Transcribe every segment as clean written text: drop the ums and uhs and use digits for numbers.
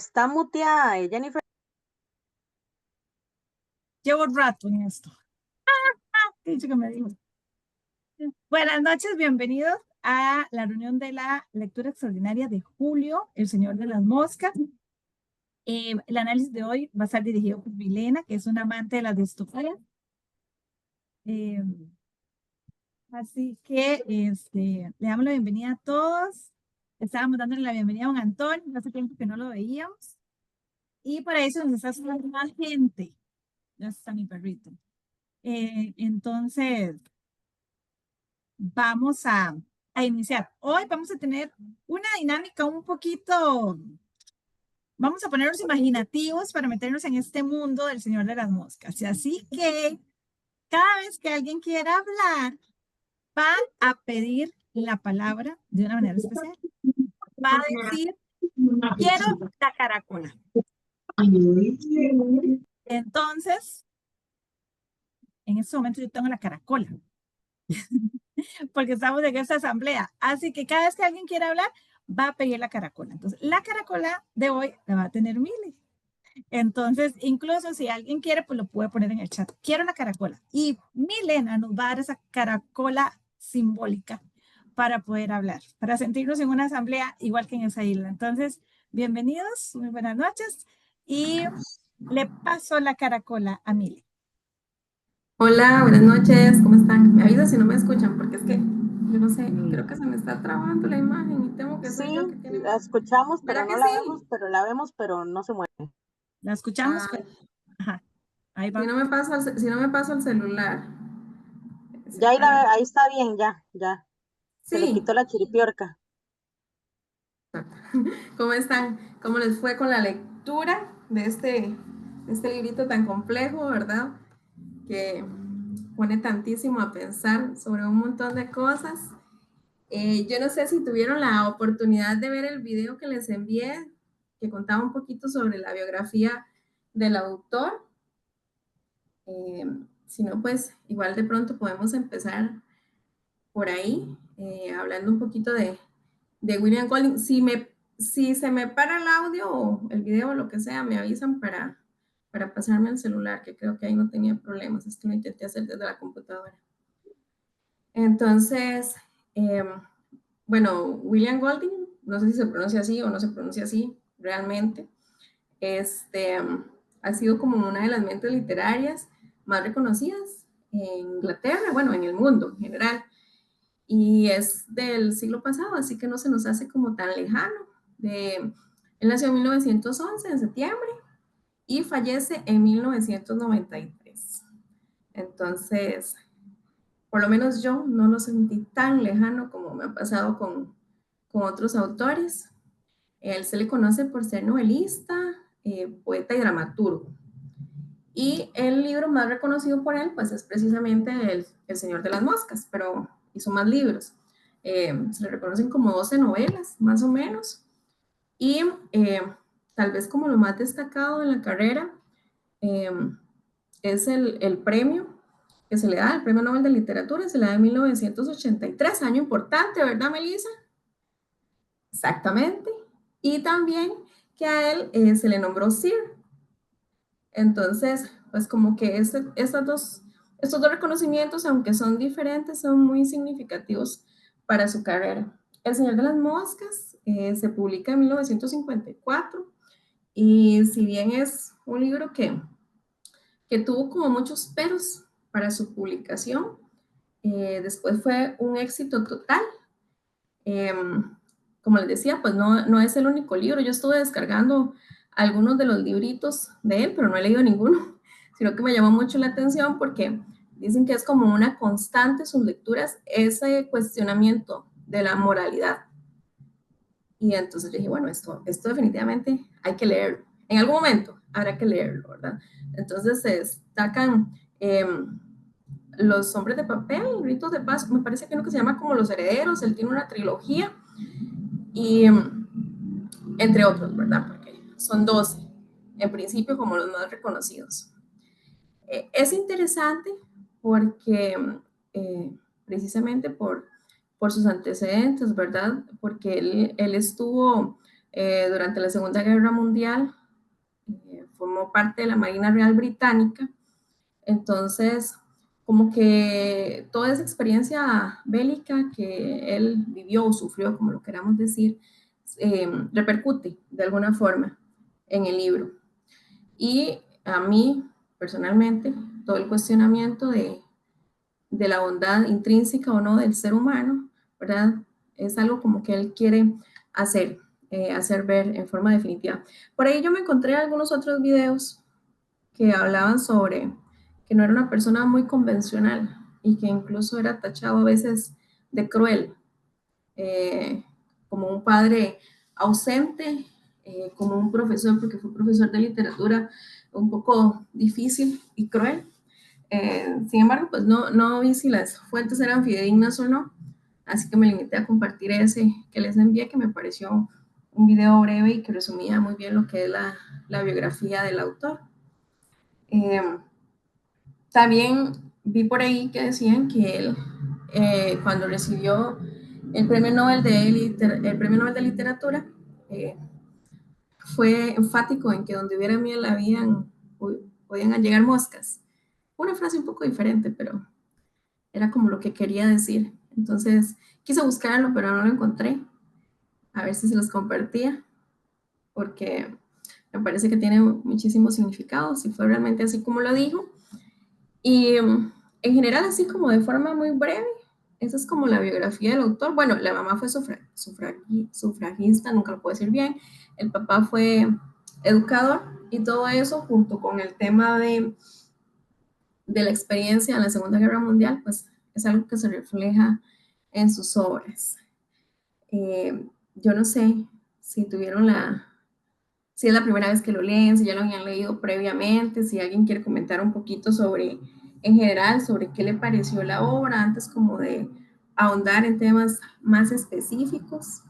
Está muteada, Jennifer. Llevo rato en esto. ¿Qué dicho que me dijo? Buenas noches, bienvenidos a la reunión de la lectura extraordinaria de Julio, El Señor de las Moscas. El análisis de hoy va a estar dirigido por Milena, que es una amante de las distopías. Así que le damos la bienvenida a todos. Estábamos dándole la bienvenida a don Antonio, hace tiempo que no lo veíamos. Y para eso nos está sumando más gente. Ya está mi perrito. Entonces, vamos a iniciar. Hoy vamos a tener una dinámica un poquito, vamos a ponernos imaginativos para meternos en este mundo del Señor de las Moscas. Y así que cada vez que alguien quiera hablar, va a pedir la palabra de una manera especial. Va a decir, quiero la caracola. Entonces, en este momento yo tengo la caracola. Porque estamos en esta asamblea. Así que cada vez que alguien quiera hablar, va a pedir la caracola. Entonces, la caracola de hoy la va a tener Mili. Entonces, incluso si alguien quiere, pues lo puede poner en el chat. Quiero la caracola. Y Milena nos va a dar esa caracola simbólica para poder hablar, para sentirnos en una asamblea igual que en esa isla. Entonces, bienvenidos, muy buenas noches. Y le paso la caracola a Mili. Hola, buenas noches, ¿cómo están? Me avisa si no me escuchan, porque es que yo no sé, creo que se me está trabando la imagen y temo que soy yo que Sí, tiene. la escuchamos, pero ¿Verdad no que la sí? vemos, pero la vemos, pero no se mueve. La escuchamos, Ah, pero ajá, ahí si va. no me paso si no me paso el celular. Ya ahí, Para... ahí está bien, ya. Se le Sí, quitó la chiripiorca. ¿cómo están? ¿Cómo les fue con la lectura de este librito tan complejo, verdad? Que pone tantísimo a pensar sobre un montón de cosas. Yo no sé si tuvieron la oportunidad de ver el video que les envié, que contaba un poquito sobre la biografía del autor. Si no, pues igual de pronto podemos empezar por ahí, hablando un poquito de William Golding. Si se me para el audio o el video o lo que sea, me avisan para pasarme el celular, que creo que ahí no tenía problemas, es que lo intenté hacer desde la computadora. Entonces, bueno, William Golding, no sé si se pronuncia así o no se pronuncia así realmente, ha sido como una de las mentes literarias más reconocidas en Inglaterra, bueno, en el mundo en general, y es del siglo pasado, así que no se nos hace como tan lejano. Él nació en 1911, en septiembre, y fallece en 1993. Entonces, por lo menos yo no lo sentí tan lejano como me ha pasado con otros autores. Él se le conoce por ser novelista, poeta y dramaturgo. Y el libro más reconocido por él, pues es precisamente el Señor de las Moscas, pero hizo más libros. Se le reconocen como 12 novelas, más o menos. Y tal vez como lo más destacado en la carrera eh, es el premio que se le da, el Premio Nobel de Literatura, se le da en 1983, año importante, ¿verdad, Melissa? Exactamente. Y también que a él se le nombró Sir. Entonces, pues como que estos dos reconocimientos, aunque son diferentes, son muy significativos para su carrera. El Señor de las Moscas se publica en 1954 y si bien es un libro que tuvo como muchos peros para su publicación, después fue un éxito total. Como les decía, pues no es el único libro. Yo estuve descargando algunos de los libritos de él, pero no he leído ninguno, sino que me llamó mucho la atención porque dicen que es como una constante sus lecturas, ese cuestionamiento de la moralidad. Y entonces yo dije, bueno, esto definitivamente hay que leerlo. En algún momento habrá que leerlo, ¿verdad? Entonces se destacan Los Hombres de Papel, Ritos de Paz, me parece que uno que se llama como Los Herederos, él tiene una trilogía, y entre otros, ¿verdad? Porque son 12, en principio como los más reconocidos. Es interesante porque precisamente por sus antecedentes, ¿verdad? Porque él estuvo durante la Segunda Guerra Mundial, formó parte de la Marina Real Británica. Entonces, como que toda esa experiencia bélica que él vivió o sufrió, como lo queramos decir, repercute de alguna forma en el libro. Y a mí, personalmente, todo el cuestionamiento de la bondad intrínseca o no del ser humano, ¿verdad? Es algo como que él quiere hacer, hacer ver en forma definitiva. Por ahí yo me encontré algunos otros videos que hablaban sobre que no era una persona muy convencional y que incluso era tachado a veces de cruel, como un padre ausente, como un profesor, porque fue profesor de literatura un poco difícil y cruel. Sin embargo, pues no vi si las fuentes eran fidedignas o no, así que me limité a compartir ese que les envié, que me pareció un video breve y que resumía muy bien lo que es la biografía del autor. También vi por ahí que decían que él, cuando recibió el premio Nobel de Literatura, fue enfático en que donde hubiera miel podían llegar moscas. Una frase un poco diferente, pero era como lo que quería decir. Entonces quise buscarlo, pero no lo encontré. A ver si se los compartía, porque me parece que tiene muchísimo significado, si fue realmente así como lo dijo. Y en general, así como de forma muy breve, esa es como la biografía del autor. Bueno, la mamá fue sufragista, nunca lo puedo decir bien. El papá fue educador y todo eso junto con el tema de la experiencia en la Segunda Guerra Mundial, pues es algo que se refleja en sus obras. Yo no sé si si es la primera vez que lo leen, si ya lo habían leído previamente, si alguien quiere comentar un poquito sobre, en general, sobre qué le pareció la obra, antes como de ahondar en temas más específicos.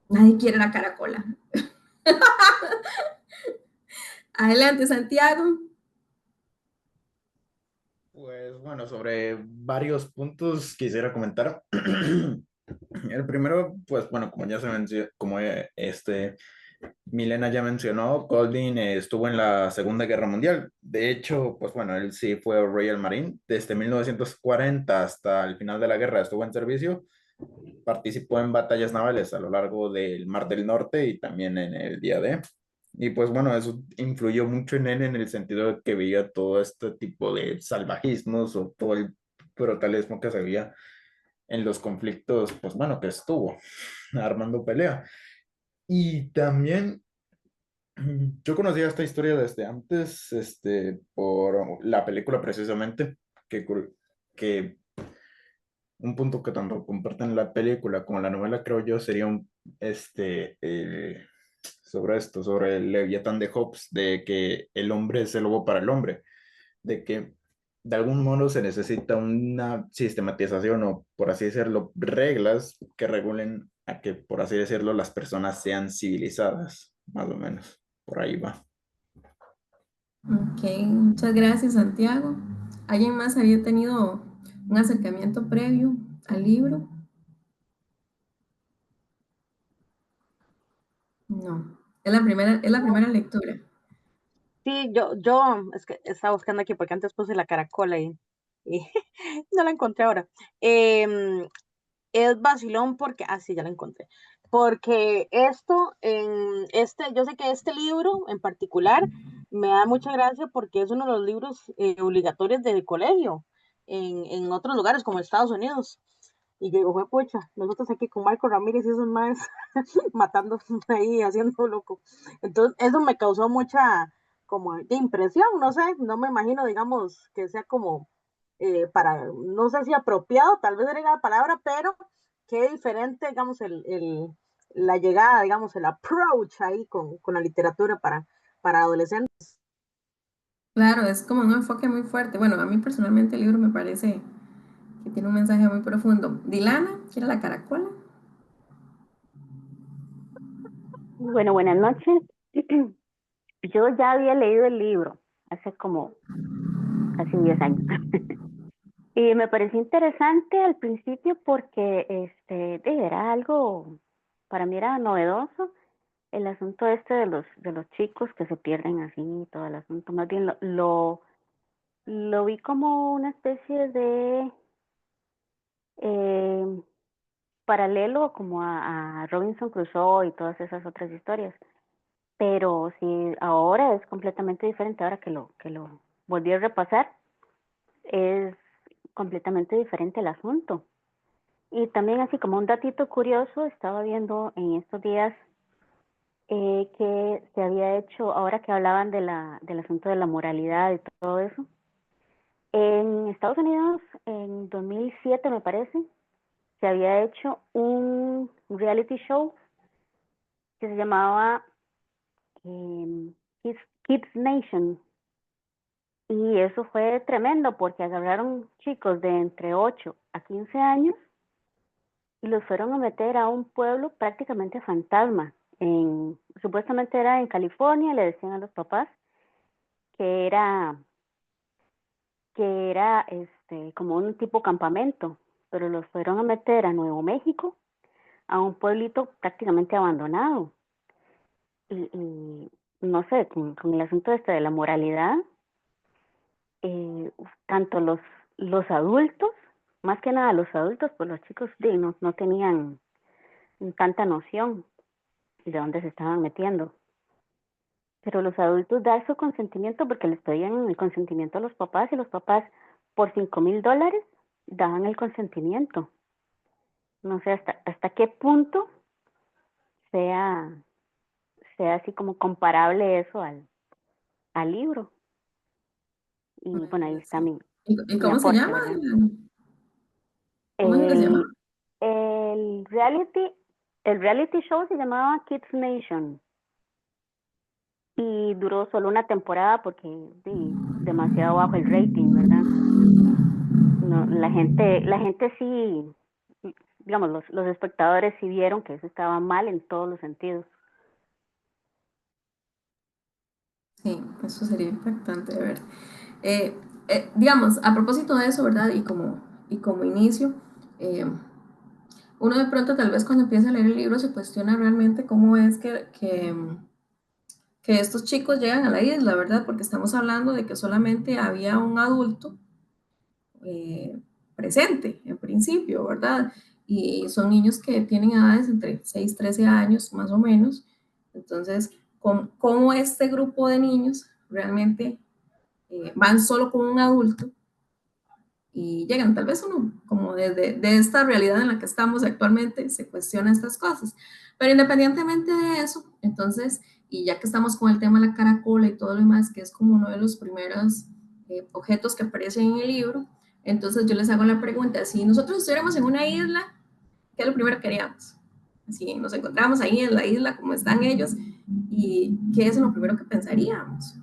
Nadie quiere la caracola. Adelante, Santiago. Pues bueno, sobre varios puntos quisiera comentar. El primero, pues bueno, como ya se mencionó, como Milena ya mencionó, Golding estuvo en la Segunda Guerra Mundial. De hecho, pues bueno, él sí fue Royal Marine. Desde 1940 hasta el final de la guerra estuvo en servicio. Participó en batallas navales a lo largo del Mar del Norte y también en el día D. Y pues bueno, eso influyó mucho en él en el sentido de que veía todo este tipo de salvajismos o todo el brutalismo que se veía en los conflictos, pues bueno, que estuvo armando pelea. Y también yo conocía esta historia desde antes, por la película precisamente, que un punto que tanto comparten la película como la novela, creo yo, sería sobre esto, sobre el Leviatán de Hobbes, de que el hombre es el lobo para el hombre, de que de algún modo se necesita una sistematización o, por así decirlo, reglas que regulen a que, por así decirlo, las personas sean civilizadas, más o menos. Por ahí va. Ok, muchas gracias, Santiago. ¿Alguien más había tenido un acercamiento previo al libro? No, es la primera lectura. Sí, es que estaba buscando aquí porque antes puse la caracola y no la encontré ahora. Em, es vacilón porque, sí, ya la encontré. Porque yo sé que este libro en particular me da mucha gracia porque es uno de los libros obligatorios del colegio en otros lugares como Estados Unidos. Y yo digo, fue pucha, nosotros aquí con Marco Ramírez y esos más matando ahí, haciendo loco. Entonces, eso me causó mucha como de impresión, no sé, no me imagino, digamos, que sea como no sé si apropiado, tal vez era la palabra, pero qué diferente, digamos, la llegada, digamos, el approach ahí con la literatura para adolescentes. Claro, es como un enfoque muy fuerte. Bueno, a mí personalmente el libro me parece que tiene un mensaje muy profundo. Dilana, ¿quiere la caracola? Bueno, buenas noches. Yo ya había leído el libro hace como casi 10 años. Y me pareció interesante al principio porque era algo, para mí era novedoso el asunto de los chicos que se pierden así, todo el asunto. Más bien lo vi como una especie de eh, paralelo como a Robinson Crusoe y todas esas otras historias. Pero sí, ahora es completamente diferente, ahora que lo volví a repasar, es completamente diferente el asunto. Y también así como un datito curioso, estaba viendo en estos días que se había hecho, ahora que hablaban del asunto de la moralidad y todo eso, en Estados Unidos en 2007 me parece, se había hecho un reality show que se llamaba eh, Kids Nation. Y eso fue tremendo porque agarraron chicos de entre 8 a 15 años y los fueron a meter a un pueblo prácticamente fantasma. Supuestamente era en California, le decían a los papás que era, que era como un tipo campamento, pero los fueron a meter a Nuevo México, a un pueblito prácticamente abandonado. Y no sé, con el asunto de la moralidad, tanto los adultos, más que nada los adultos, pues los chicos no tenían tanta noción de dónde se estaban metiendo. Pero los adultos dar su consentimiento porque les pedían el consentimiento a los papás y los papás por $5,000 daban el consentimiento. No sé hasta qué punto sea, sea así como comparable eso al libro. Y bueno, ahí está Sí. mi, ¿Y mi cómo se aporte, llama? ¿verdad? ¿Cómo es que se llama? El, el reality, el reality show se llamaba Kids Nation y duró solo una temporada porque demasiado bajo el rating, ¿verdad? No, la gente sí, digamos, los espectadores sí vieron que eso estaba mal en todos los sentidos. Sí, eso sería impactante de ver. Digamos, a propósito de eso, ¿verdad? Y como inicio, eh, uno de pronto tal vez cuando empieza a leer el libro se cuestiona realmente cómo es que estos chicos llegan a la isla, ¿verdad? Porque estamos hablando de que solamente había un adulto presente en principio, ¿verdad? Y son niños que tienen edades entre 6 y 13 años más o menos. Entonces, ¿cómo este grupo de niños realmente van solo con un adulto y llegan? Tal vez uno, como de esta realidad en la que estamos actualmente, se cuestiona estas cosas. Pero independientemente de eso, entonces, y ya que estamos con el tema de la caracola y todo lo demás, que es como uno de los primeros objetos que aparecen en el libro, entonces yo les hago la pregunta, si nosotros estuviéramos en una isla, ¿qué es lo primero que haríamos? Si nos encontramos ahí en la isla como están ellos, ¿y qué es lo primero que pensaríamos?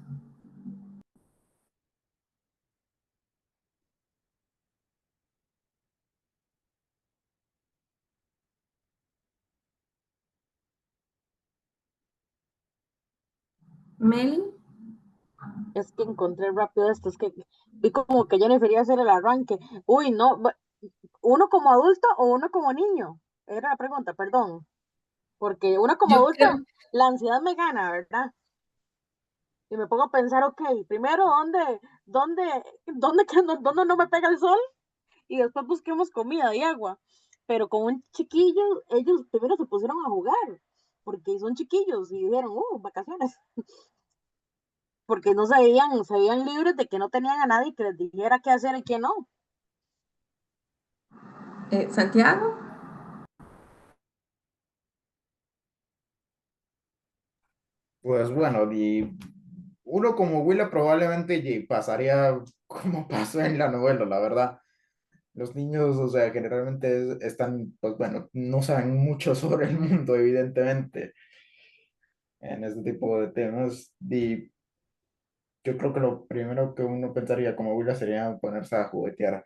Meli. Es que encontré rápido esto, es que vi como que Jennifer iba a hacer el arranque. Uy, no, ¿uno como adulto o uno como niño? Era la pregunta, perdón. Porque uno como Yo adulto, creo, la ansiedad me gana, ¿verdad? Y me pongo a pensar, ok, primero, dónde, dónde no me pega el sol? Y después busquemos comida y agua. Pero con un chiquillo, ellos primero se pusieron a jugar, porque son chiquillos y dijeron, vacaciones, porque no se veían libres de que no tenían a nadie que les dijera qué hacer y qué no. Santiago. Pues bueno, y uno como Willa probablemente pasaría como pasó en la novela, la verdad. Los niños, o sea, generalmente están, pues bueno, no saben mucho sobre el mundo, evidentemente, en este tipo de temas. Y yo creo que lo primero que uno pensaría como Willa sería ponerse a juguetear.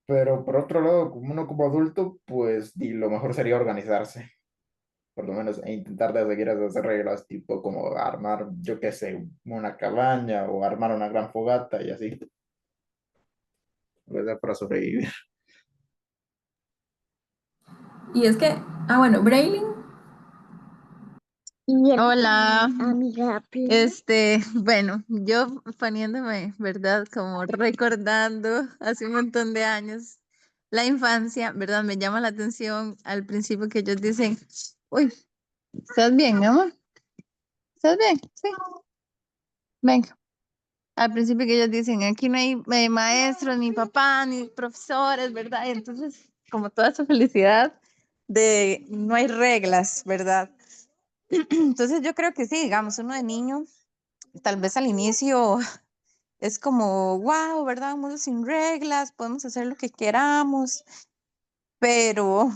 Pero por otro lado, como uno como adulto, pues lo mejor sería organizarse, por lo menos, e intentar de seguir esas reglas, tipo como armar, yo qué sé, una cabaña o armar una gran fogata y así. ¿verdad? Para sobrevivir. Y es que, bueno, Braille. Hola, bueno, yo poniéndome, ¿verdad? Como recordando hace un montón de años la infancia, ¿verdad? Me llama la atención al principio que ellos dicen, uy, ¿estás bien, mi amor? ¿Estás bien? Sí, venga. Al principio que ellos dicen, aquí no hay maestros, ni papá, ni profesores, ¿verdad? Y entonces, como toda esa felicidad de no hay reglas, ¿verdad? Entonces yo creo que sí, digamos, uno de niño, tal vez al inicio es como, wow, ¿verdad? Un mundo sin reglas, podemos hacer lo que queramos, pero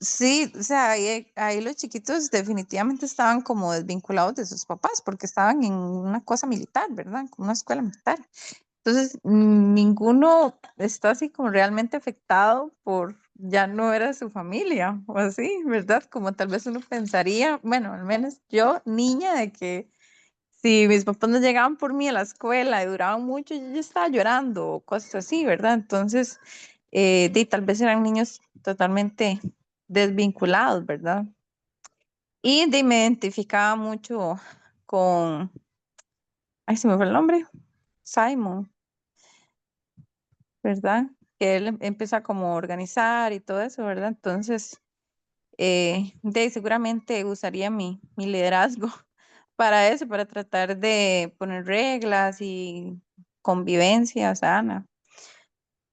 sí, o sea, ahí los chiquitos definitivamente estaban como desvinculados de sus papás porque estaban en una cosa militar, ¿verdad? Como una escuela militar. Entonces, ninguno está así como realmente afectado por ya no era su familia o así, ¿verdad? Como tal vez uno pensaría, bueno, al menos yo, niña, de que si mis papás no llegaban por mí a la escuela y duraban mucho, yo ya estaba llorando o cosas así, ¿verdad? Entonces, tal vez eran niños totalmente desvinculados, ¿verdad? Y me identificaba mucho con, ay, se me fue el nombre, Simon, ¿verdad? Que él empieza como a organizar y todo eso, ¿verdad? Entonces, seguramente usaría mi liderazgo para eso, para tratar de poner reglas y convivencia sana.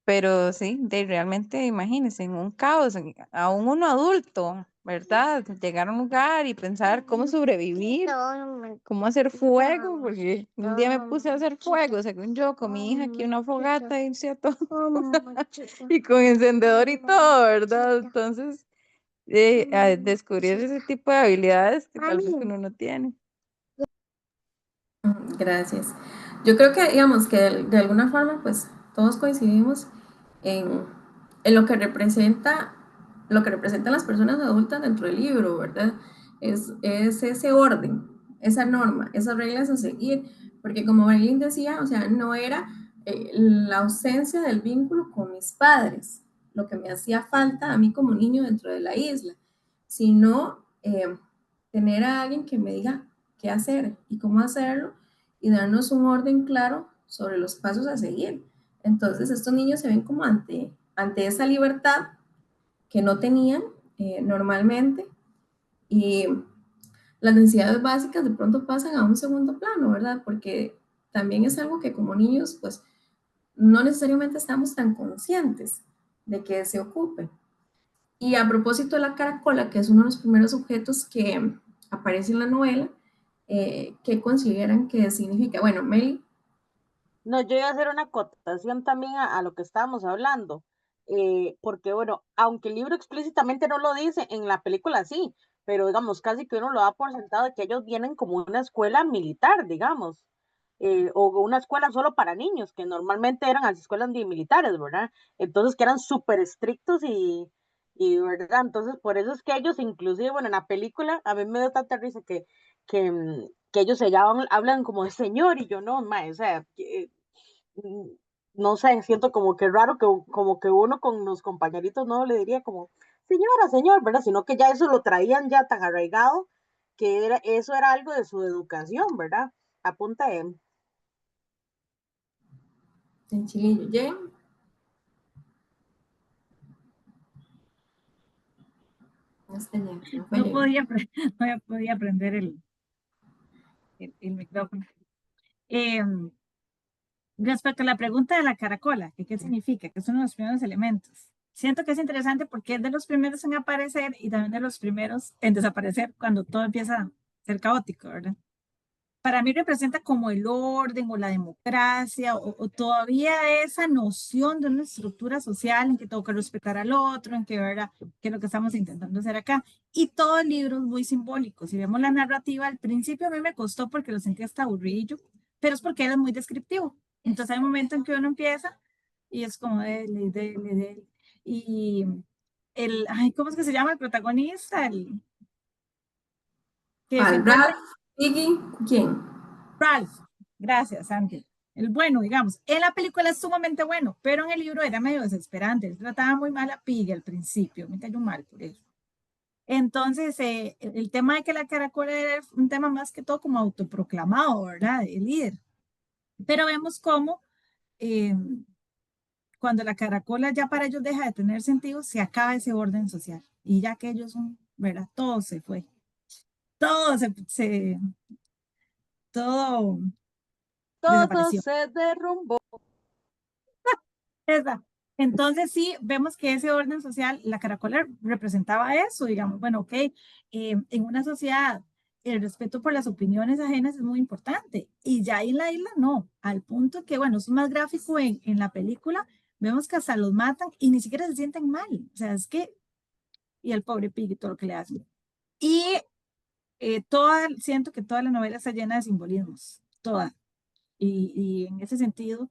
Pero sí, realmente imagínense, en un caos, aún uno adulto, ¿verdad? Llegar a un lugar y pensar cómo sobrevivir, cómo hacer fuego, porque un día me puse a hacer fuego, según yo, con mi hija aquí una fogata y todo, y con encendedor y todo, ¿verdad? Entonces, a descubrir ese tipo de habilidades que tal vez uno no tiene. Gracias. Yo creo que, digamos, que de alguna forma, pues todos coincidimos en, en lo que representan las personas adultas dentro del libro, ¿verdad? Es ese orden, esa norma, esas reglas a seguir, porque como Berlín decía, o sea, no era la ausencia del vínculo con mis padres, lo que me hacía falta a mí como niño dentro de la isla, sino tener a alguien que me diga qué hacer y cómo hacerlo y darnos un orden claro sobre los pasos a seguir. Entonces estos niños se ven como ante esa libertad que no tenían normalmente y las necesidades básicas de pronto pasan a un segundo plano, ¿verdad? Porque también es algo que como niños pues no necesariamente estamos tan conscientes de que se ocupe. Y a propósito de la caracola, que es uno de los primeros objetos que aparece en la novela, ¿qué consideran que significa? Bueno, Meli. No, yo iba a hacer una acotación también a lo que estábamos hablando, porque bueno, aunque el libro explícitamente no lo dice, en la película sí, pero digamos, casi que uno lo da por sentado de que ellos vienen como una escuela militar, digamos, o una escuela solo para niños, que normalmente eran las escuelas militares, ¿verdad? Entonces que eran súper estrictos ¿verdad? Entonces por eso es que ellos, inclusive, bueno, en la película, a mí me da tanta risa que ellos se llaman, hablan como de señor y yo no, mae, o sea, mm, no sé, siento como que raro que como que uno con los compañeritos no le diría como señora, señor, ¿verdad? Sino que ya eso lo traían ya tan arraigado que eso era algo de su educación, ¿verdad? A punta de... En Chilillo, Jen. No fue No Jen. podía, no podía prender el micrófono. Respecto a la pregunta de la caracola, que qué significa, que son los primeros elementos. Siento que es interesante porque es de los primeros en aparecer y también de los primeros en desaparecer cuando todo empieza a ser caótico, ¿verdad? Para mí representa como el orden o la democracia o todavía esa noción de una estructura social en que tengo que respetar al otro, en que, ¿verdad? Que es lo que estamos intentando hacer acá. Y todo el libro es muy simbólico. Si vemos la narrativa, al principio a mí me costó porque lo sentí hasta aburrido, pero es porque era muy descriptivo. Entonces hay un momento en que uno empieza y es como dele. Y ay, ¿cómo es que se llama el protagonista? El que se ¿Cuál? encuentra Ralph, Iggy, ¿quién? Ralph. Gracias, Santi. el bueno, digamos. En la película es sumamente bueno, pero en el libro era medio desesperante. Él trataba muy mal a Piggy al principio, me cayó mal por eso. Entonces, el tema de que la caracola era un tema más que todo como autoproclamado, ¿verdad? El líder. Pero vemos cómo eh, cuando la caracola ya para ellos deja de tener sentido, se acaba ese orden social. Y ya que ellos son, ¿verdad? Todo se fue. Todo todo Todo desapareció. se derrumbó. Esa. Entonces sí, vemos que ese orden social, la caracola representaba eso, digamos, bueno, ok, en una sociedad el respeto por las opiniones ajenas es muy importante y ya en la isla no, al punto que, bueno, es más gráfico en la película, vemos que hasta los matan y ni siquiera se sienten mal, o sea, es que, y el pobre Piggy, todo lo que le hacen. Y siento que toda la novela está llena de simbolismos, toda, y en ese sentido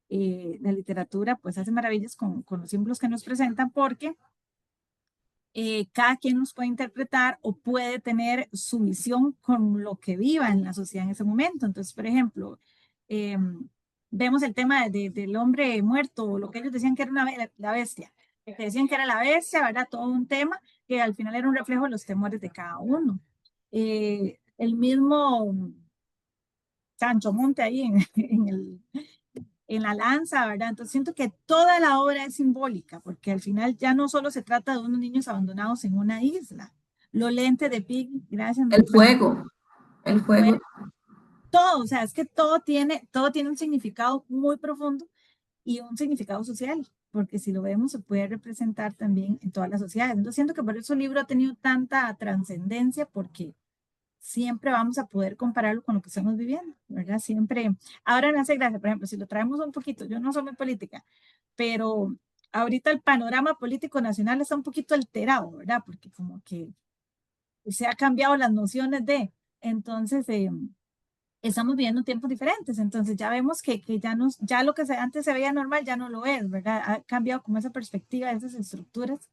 la literatura pues hace maravillas con los símbolos que nos presentan porque cada quien los puede interpretar o puede tener su visión con lo que viva en la sociedad en ese momento. Entonces, por ejemplo, eh, vemos el tema del hombre muerto, o lo que ellos decían que era la bestia, que decían que era la bestia, ¿verdad? Todo un tema que al final era un reflejo de los temores de cada uno. El mismo Sancho Monte ahí en la lanza, ¿verdad? Entonces siento que toda la obra es simbólica, porque al final ya no solo se trata de unos niños abandonados en una isla. Los lentes de Pig, gracias, El perdón, fuego, el fue fuego. todo, o sea, es que todo tiene un significado muy profundo y un significado social, porque si lo vemos se puede representar también en todas las sociedades. Entonces siento que por eso el libro ha tenido tanta trascendencia, porque siempre vamos a poder compararlo con lo que estamos viviendo, ¿verdad? Siempre. Ahora me hace gracia, por ejemplo, si lo traemos un poquito, yo no soy muy política, pero ahorita el panorama político nacional está un poquito alterado, ¿verdad? Porque como que se ha cambiado las nociones entonces, estamos viviendo tiempos diferentes, entonces ya vemos que ya lo que antes se veía normal ya no lo es, ¿verdad? Ha cambiado como esa perspectiva, esas estructuras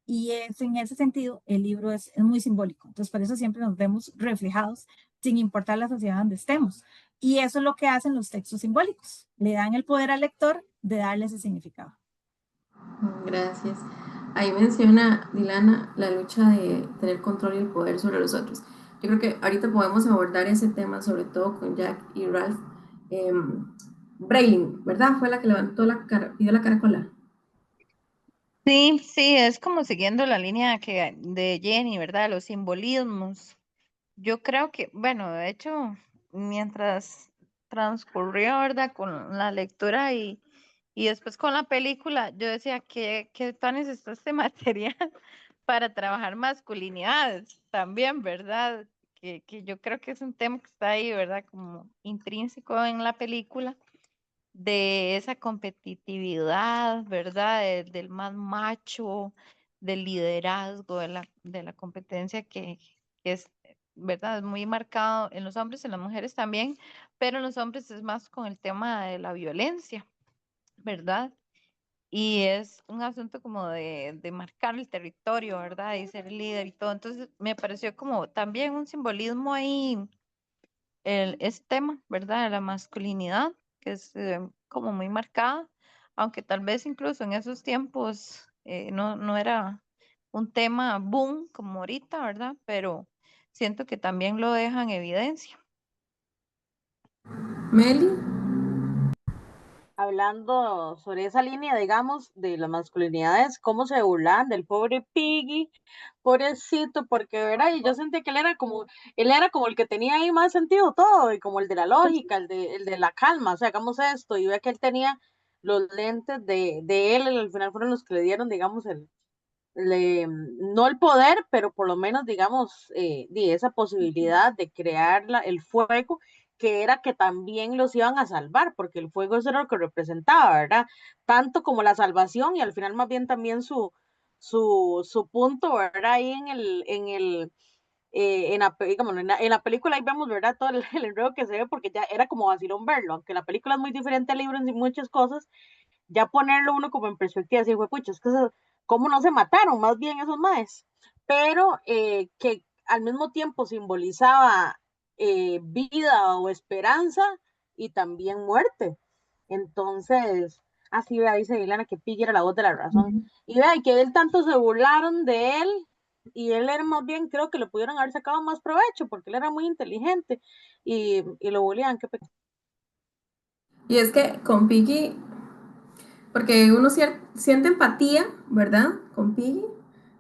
y en ese sentido, el libro es muy simbólico. Entonces, por eso siempre nos vemos reflejados sin importar la sociedad donde estemos. Y eso es lo que hacen los textos simbólicos. Le dan el poder al lector de darle ese significado. Gracias. Ahí menciona Dilana la lucha de tener control y el poder sobre los otros. Yo creo que ahorita podemos abordar ese tema, sobre todo con Jack y Ralph. Braylon, ¿verdad? Fue la que levantó la cara, pidió la caracola. Sí, sí, es como siguiendo la línea de Jenny, ¿verdad? Los simbolismos. Yo creo que, bueno, de hecho, mientras transcurrió, ¿verdad? Con la lectura y después con la película, yo decía que tan está este material para trabajar masculinidades también, ¿verdad? Que yo creo que es un tema que está ahí, ¿verdad? Como intrínseco en la película de esa competitividad, ¿verdad? Del más macho, del liderazgo, de la competencia que es, ¿verdad? Es muy marcado en los hombres, en las mujeres también, pero en los hombres es más con el tema de la violencia, ¿verdad? Y es un asunto como de marcar el territorio, ¿verdad? Y ser líder y todo. Entonces me pareció como también un simbolismo ahí ese tema, ¿verdad? De la masculinidad, que es como muy marcada, aunque tal vez incluso en esos tiempos no era un tema boom como ahorita, ¿verdad? Pero siento que también lo deja en evidencia. Meli, Hablando sobre esa línea, digamos, de las masculinidades, cómo se burlan del pobre Piggy, pobrecito, porque, ¿verdad? Y yo sentí que él era como el que tenía ahí más sentido todo, y como el de la lógica, el de la calma, o sea, hagamos esto, y ve que él tenía los lentes de él, y al final fueron los que le dieron, digamos, no el poder, pero por lo menos, digamos, esa posibilidad de crear el fuego, que era que también los iban a salvar, porque el fuego eso era lo que representaba, ¿verdad? Tanto como la salvación y al final más bien también su punto, ¿verdad? Ahí digamos, en la película ahí vemos, ¿verdad? Todo el enredo que se ve, porque ya era como vacilón verlo, aunque la película es muy diferente al libro en muchas cosas, ya ponerlo uno como en perspectiva, así fue, pucha, es que cómo no se mataron, más bien esos maes, pero que al mismo tiempo simbolizaba vida o esperanza, y también muerte. Entonces, así vea, dice Ilana que Piggy era la voz de la razón. Y vea, y que él tanto se burlaron de él, y él era más bien, creo que le pudieron haber sacado más provecho, porque él era muy inteligente, y lo bulían, qué pecado. Y es que con Piggy, porque uno siente empatía, ¿verdad? Con Piggy,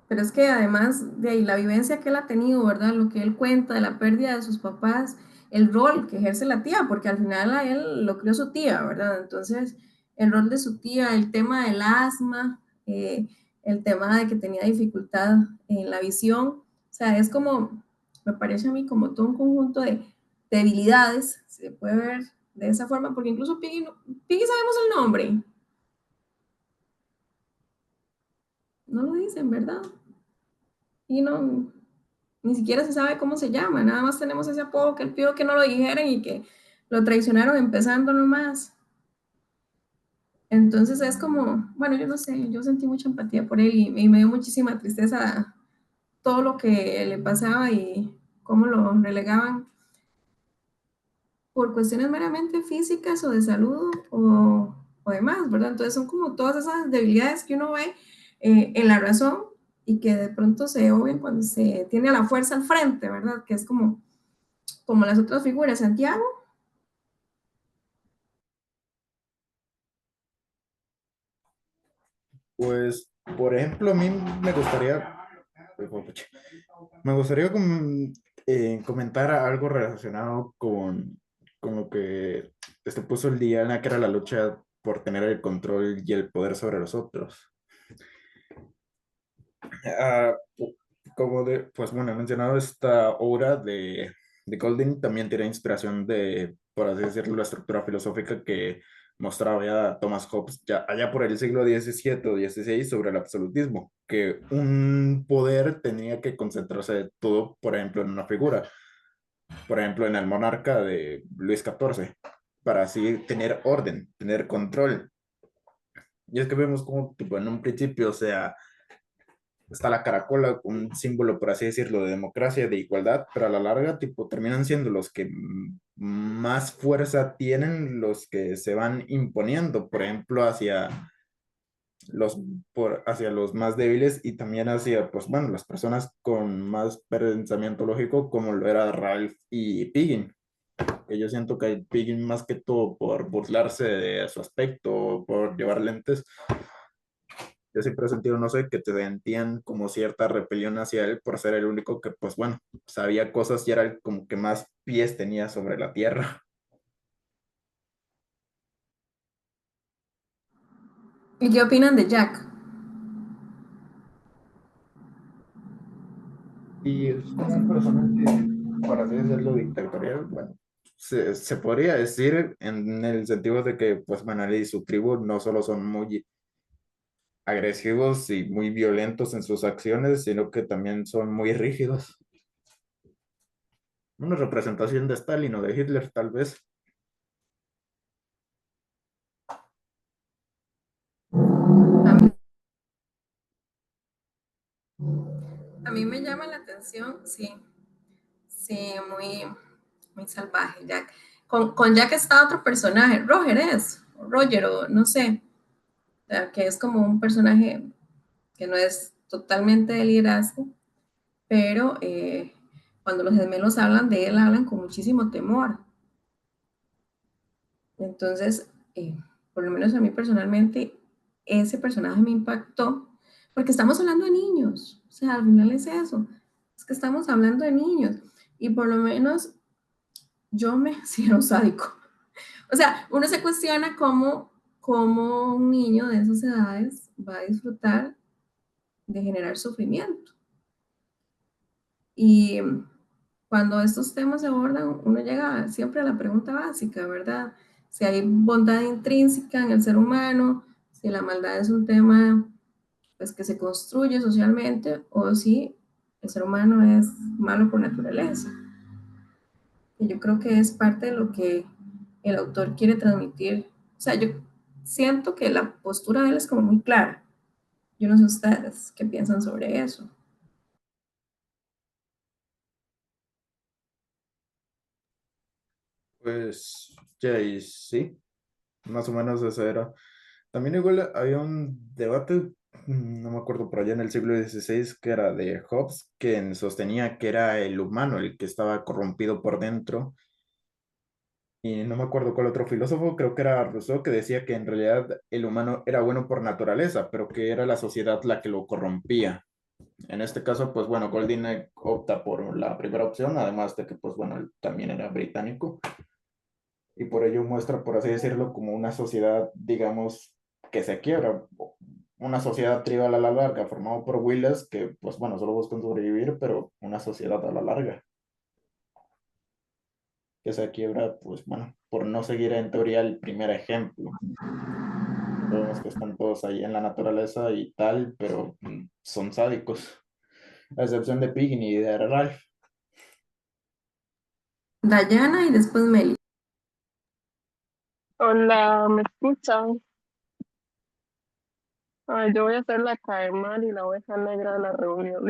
pero es que además de ahí la vivencia que él ha tenido, ¿verdad? Lo que él cuenta de la pérdida de sus papás, el rol que ejerce la tía, porque al final a él lo crió su tía, ¿verdad? Entonces, el rol de su tía, el tema del asma, el tema de que tenía dificultad en la visión, o sea, es como, me parece a mí como todo un conjunto de debilidades, se puede ver de esa forma, porque incluso Piggy, Piggy sabemos el nombre, no lo dicen, ¿verdad? Y no, ni siquiera se sabe cómo se llama, nada más tenemos ese apodo que él pidió que no lo dijeran y que lo traicionaron empezando nomás. Entonces es como, bueno, yo no sé, yo sentí mucha empatía por él y me dio muchísima tristeza todo lo que le pasaba y cómo lo relegaban por cuestiones meramente físicas o de salud o demás, ¿verdad? Entonces son como todas esas debilidades que uno ve en la razón y que de pronto se obvian cuando se tiene a la fuerza al frente, ¿verdad? Que es como las otras figuras, Santiago. Pues, por ejemplo, a mí me gustaría comentar algo relacionado con lo que puso el día, que era la lucha por tener el control y el poder sobre los otros. Ah, pues bueno, he mencionado esta obra de Golding, también tiene inspiración de, por así decirlo, la estructura filosófica que mostraba ya Thomas Hobbes ya allá por el siglo XVII o XVI sobre el absolutismo, que un poder tenía que concentrarse de todo, por ejemplo, en una figura, por ejemplo, en el monarca de Luis XIV, para así tener orden, tener control. Y es que vemos como, tipo, en un principio, o sea, está la caracola, un símbolo, por así decirlo, de democracia, de igualdad, pero a la larga, tipo, terminan siendo los que más fuerza tienen, los que se van imponiendo, por ejemplo, los, hacia los más débiles y también hacia, pues bueno, las personas con más pensamiento lógico, como lo era Ralph y Piggin, que yo siento que Piggin más que todo por burlarse de su aspecto, por llevar lentes, yo siempre he sentido, no sé, que te sentían como cierta repelión hacia él por ser el único que, pues bueno, sabía cosas y era el como que más pies tenía sobre la tierra. ¿Y qué opinan de Jack? Y es como un personaje, para así decirlo, dictatorial, bueno, se podría decir en el sentido de que, pues Manali y su tribu no solo son muy agresivos y muy violentos en sus acciones, sino que también son muy rígidos. Una representación de Stalin o de Hitler, tal vez. A mí, a mí me llama la atención, sí, sí, muy, muy salvaje, Jack. Con Jack está otro personaje, Roger, o no sé, o sea, que es como un personaje que no es totalmente de liderazgo, pero cuando los gemelos hablan de él, hablan con muchísimo temor. Entonces, por lo menos a mí personalmente, ese personaje me impactó, porque estamos hablando de niños, o sea, al final es eso, es que estamos hablando de niños, y por lo menos yo me siento sádico. O sea, uno se cuestiona cómo un niño de esas edades va a disfrutar de generar sufrimiento. Y cuando estos temas se abordan, uno llega siempre a la pregunta básica, ¿verdad? Si hay bondad intrínseca en el ser humano, si la maldad es un tema pues, que se construye socialmente o si el ser humano es malo por naturaleza. Y yo creo que es parte de lo que el autor quiere transmitir. O sea, yo siento que la postura de él es como muy clara. Yo no sé ustedes qué piensan sobre eso. Pues Jedi, sí, más o menos eso era. También igual había un debate, no me acuerdo, por allá en el siglo XVI, que era de Hobbes, quien sostenía que era el humano el que estaba corrompido por dentro. Y no me acuerdo cuál otro filósofo, creo que era Rousseau, que decía que en realidad el humano era bueno por naturaleza, pero que era la sociedad la que lo corrompía. En este caso, pues bueno, Golding opta por la primera opción, además de que, pues bueno, él también era británico, y por ello muestra, por así decirlo, como una sociedad, digamos, que se quiebra, una sociedad tribal a la larga, formada por Willis, que, pues bueno, solo buscan sobrevivir, pero una sociedad a la larga, que se quiebra, pues bueno, por no seguir en teoría el primer ejemplo. Vemos que están todos ahí en la naturaleza y tal, pero son sádicos, a excepción de Piggy y de Ralph. Dayana y después Meli. Hola, ¿me escuchan? Ay, yo voy a ser la cae mal y la oveja negra de la reunión.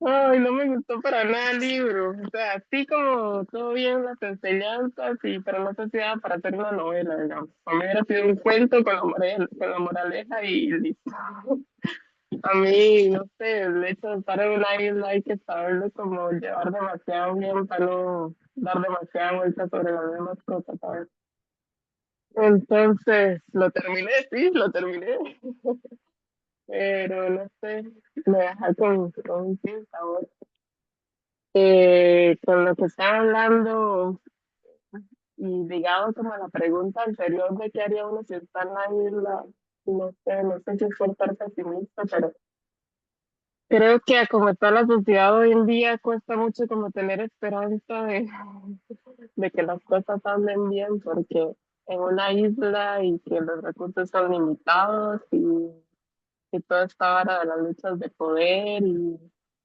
Ay, no me gustó para nada el libro. O sea, así como todo bien las enseñanzas, pero no sé si era para hacer una novela, digamos. A mí hubiera sido un cuento con la moraleja y listo. A mí, no sé, el hecho de estar en una isla hay que saberlo como llevar demasiado bien para no dar demasiada vuelta sobre las mismas cosas, ¿sabes? Entonces, lo terminé, sí, lo terminé, pero no sé, me deja con un sin sabor. Con lo que estaba hablando y ligado como a la pregunta anterior de qué haría uno si está en la isla, no sé si es por ser pesimista, pero creo que como está la sociedad hoy en día cuesta mucho como tener esperanza de que las cosas anden bien, porque en una isla y que los recursos son limitados y toda esta vara de las luchas de poder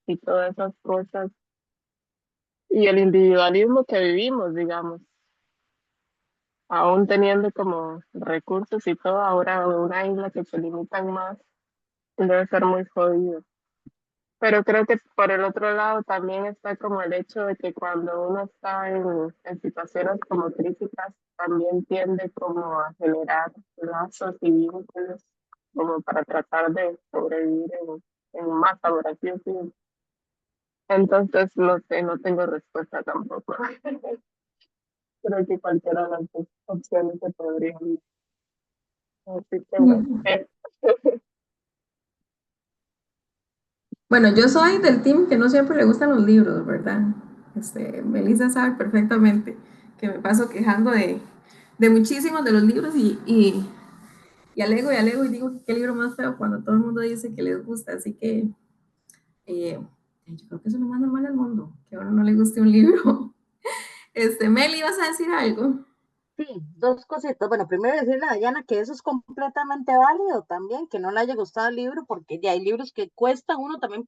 y todas esas cosas y el individualismo que vivimos, digamos, aún teniendo como recursos y todo, ahora en una isla que se limitan más, debe ser muy jodido. Pero creo que por el otro lado también está como el hecho de que cuando uno está en situaciones como críticas, también tiende como a generar lazos y vínculos como para tratar de sobrevivir en más oración. Entonces, no sé, no tengo respuesta tampoco. Creo que cualquiera de las dos opciones se podría ir. Así que bueno, Bueno, yo soy del team que no siempre le gustan los libros, ¿verdad? Melissa sabe perfectamente que me paso quejando de muchísimos de los libros y alego y digo que qué libro más feo cuando todo el mundo dice que les gusta. Así que yo creo que eso es lo más normal del mundo, que a uno no le guste un libro. Meli, ¿vas a decir algo? Sí, dos cositas. Bueno, primero decirle a Dayana que eso es completamente válido también, que no le haya gustado el libro, porque ya hay libros que cuestan uno también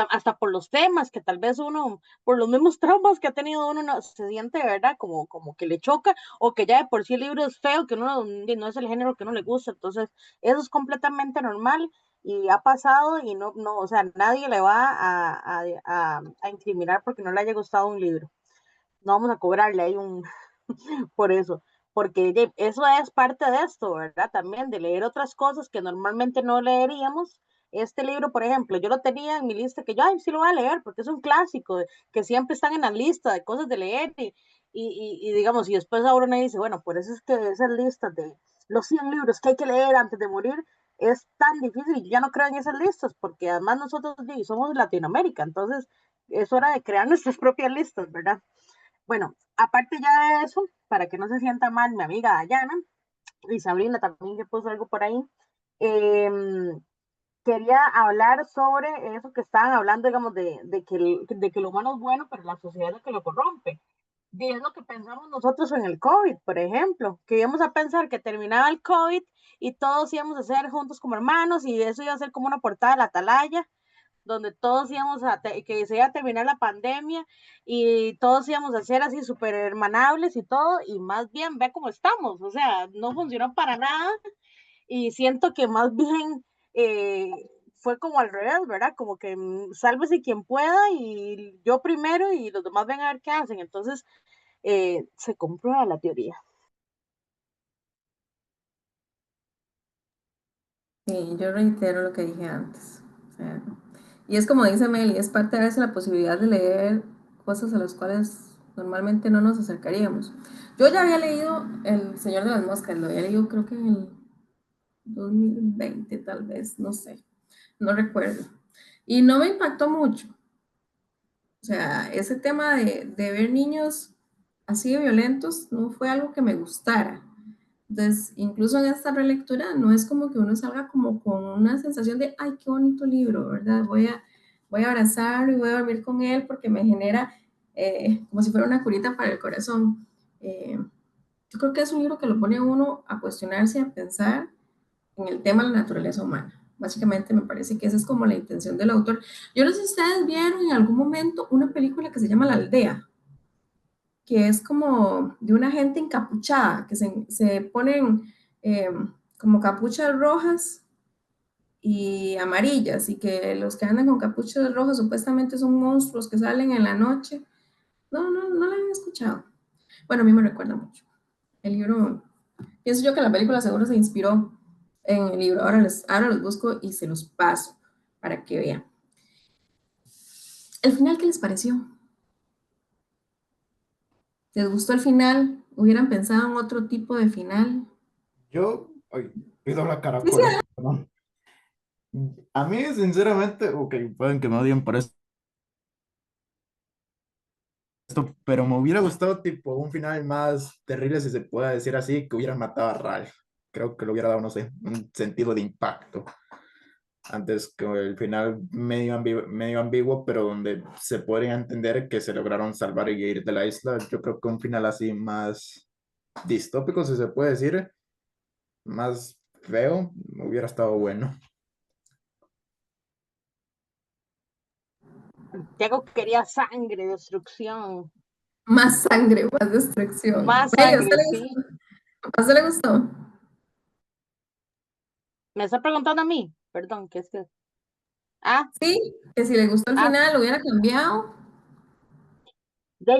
hasta por los temas, que tal vez uno, por los mismos traumas que ha tenido uno, no, se siente, ¿verdad? Como que le choca, o que ya de por sí el libro es feo, que uno no es el género que uno le gusta. Entonces, eso es completamente normal y ha pasado y no, o sea, nadie le va a incriminar porque no le haya gustado un libro. No vamos a cobrarle ahí por eso, porque eso es parte de esto, ¿verdad? También de leer otras cosas que normalmente no leeríamos. Este libro, por ejemplo, yo lo tenía en mi lista que yo, ay, sí lo voy a leer porque es un clásico, que siempre están en la lista de cosas de leer y digamos, y después ahora me dice, bueno, por eso es que esas listas de los 100 libros que hay que leer antes de morir es tan difícil y yo ya no creo en esas listas porque además nosotros somos Latinoamérica, entonces es hora de crear nuestras propias listas, ¿verdad? Bueno, aparte ya de eso, para que no se sienta mal mi amiga Dayana y Sabrina también que puso algo por ahí, eh, quería hablar sobre eso que estaban hablando, digamos, de que el humano es bueno, pero la sociedad es lo que lo corrompe. Y es lo que pensamos nosotros en el COVID, por ejemplo, que íbamos a pensar que terminaba el COVID y todos íbamos a ser juntos como hermanos y eso iba a ser como una portada de la atalaya donde todos íbamos que se iba a terminar la pandemia y todos íbamos a ser así súper hermanables y todo, y más bien ve cómo estamos, o sea, no funcionó para nada y siento que más bien eh, fue como al revés, ¿verdad? Como que sálvese quien pueda y yo primero y los demás ven a ver qué hacen. Entonces, se comprueba la teoría. Sí, yo reitero lo que dije antes. O sea, y es como dice Meli, es parte de veces la posibilidad de leer cosas a las cuales normalmente no nos acercaríamos. Yo ya había leído El Señor de las Moscas, lo había leído creo que en el 2020 tal vez, no sé, no recuerdo. Y no me impactó mucho. O sea, ese tema de ver niños así de violentos no fue algo que me gustara. Entonces, incluso en esta relectura no es como que uno salga como con una sensación de, ay, qué bonito libro, ¿verdad? Voy a abrazarlo y voy a dormir con él porque me genera como si fuera una curita para el corazón. Yo creo que es un libro que lo pone a uno a cuestionarse y a pensar en el tema de la naturaleza humana. Básicamente me parece que esa es como la intención del autor. Yo no sé si ustedes vieron en algún momento una película que se llama La Aldea, que es como de una gente encapuchada, que se ponen eh, como capuchas rojas y amarillas, y que los que andan con capuchas rojas supuestamente son monstruos que salen en la noche. No, no, no la han escuchado. Bueno, a mí me recuerda mucho. El libro, pienso yo que la película seguro se inspiró en el libro. Ahora los busco y se los paso para que vean. ¿El final qué les pareció? ¿Les gustó el final? ¿Hubieran pensado en otro tipo de final? Yo, ay, pido la Sí, sí, caracola, perdón. A mí, sinceramente, ok, pueden que me odien por esto, pero me hubiera gustado tipo un final más terrible, si se puede decir así, que hubieran matado a Ralph. Creo que le hubiera dado, no sé, un sentido de impacto. Antes que el final medio ambiguo, pero donde se podría entender que se lograron salvar y ir de la isla. Yo creo que un final así más distópico, si se puede decir, más feo, hubiera estado bueno. Santiago quería sangre, destrucción, más sangre, más destrucción. más Meli, sangre, sí. ¿a usted le gustó? Me está preguntando a mí, perdón, ¿qué es que? Ah, Sí, que si le gustó el ah, final, lo hubiera cambiado.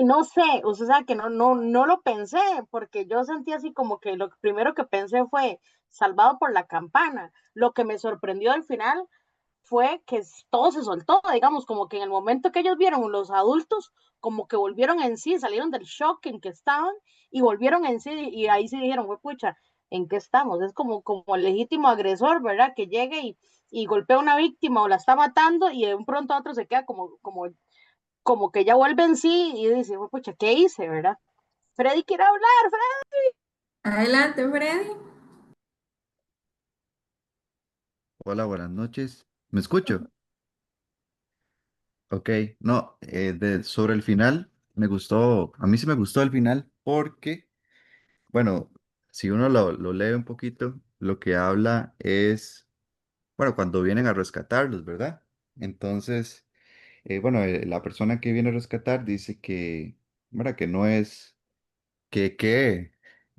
no sé, o sea que no lo pensé, porque yo sentí así como que lo primero que pensé fue salvado por la campana. Lo que me sorprendió al final fue que todo se soltó, digamos, como que en el momento que ellos vieron los adultos, como que volvieron en sí, salieron del shock en que estaban y volvieron en sí y ahí sí dijeron, fue pucha, ¿en qué estamos? Es como el legítimo agresor, ¿verdad? Que llegue y golpea a una víctima o la está matando y de un pronto a otro se queda como que ya vuelve en sí y dice, fue pucha, ¿qué hice, verdad? Freddy quiere hablar, Freddy. Adelante, Freddy. Hola, buenas noches. ¿Me escucho? Ok, no, sobre el final, me gustó, a mí sí me gustó el final porque, bueno, si uno lo lee un poquito, lo que habla es, bueno, cuando vienen a rescatarlos, ¿verdad? Entonces, bueno, la persona que viene a rescatar dice que, bueno, que no es, que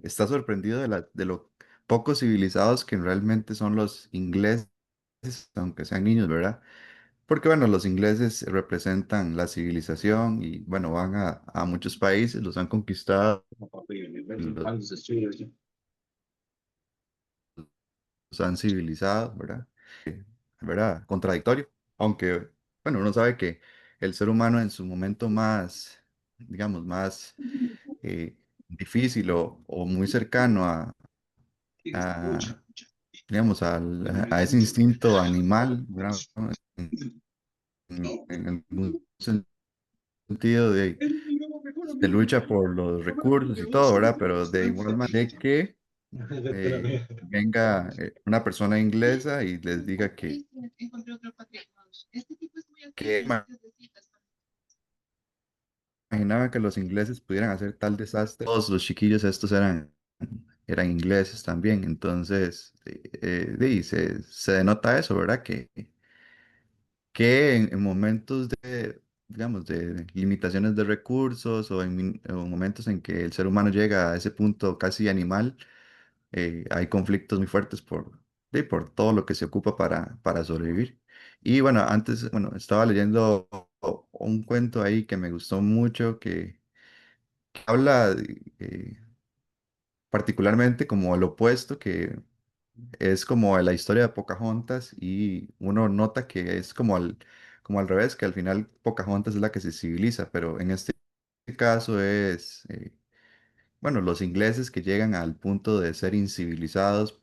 está sorprendido de lo poco civilizados que realmente son los ingleses, aunque sean niños, ¿verdad? Porque bueno, los ingleses representan la civilización y bueno, van a muchos países, los han conquistado, los han civilizado, ¿verdad? ¿Verdad? Contradictorio, aunque bueno, uno sabe que el ser humano en su momento más, digamos, más difícil o muy cercano a, digamos, a ese instinto animal, ¿verdad? En algún sentido de lucha por los recursos y todo, ¿verdad? Pero de igual manera que venga una persona inglesa y les diga que imaginaba que los ingleses pudieran hacer tal desastre. Todos los chiquillos estos eran ingleses también, entonces se denota eso, ¿verdad? Que en momentos de, digamos, de limitaciones de recursos o momentos en que el ser humano llega a ese punto casi animal, hay conflictos muy fuertes por todo lo que se ocupa para sobrevivir. Y bueno, antes, bueno, estaba leyendo un cuento ahí que me gustó mucho, habla particularmente como el opuesto, que es como la historia de Pocahontas y uno nota que es como al revés, que al final Pocahontas es la que se civiliza, pero en este caso es, bueno, los ingleses que llegan al punto de ser incivilizados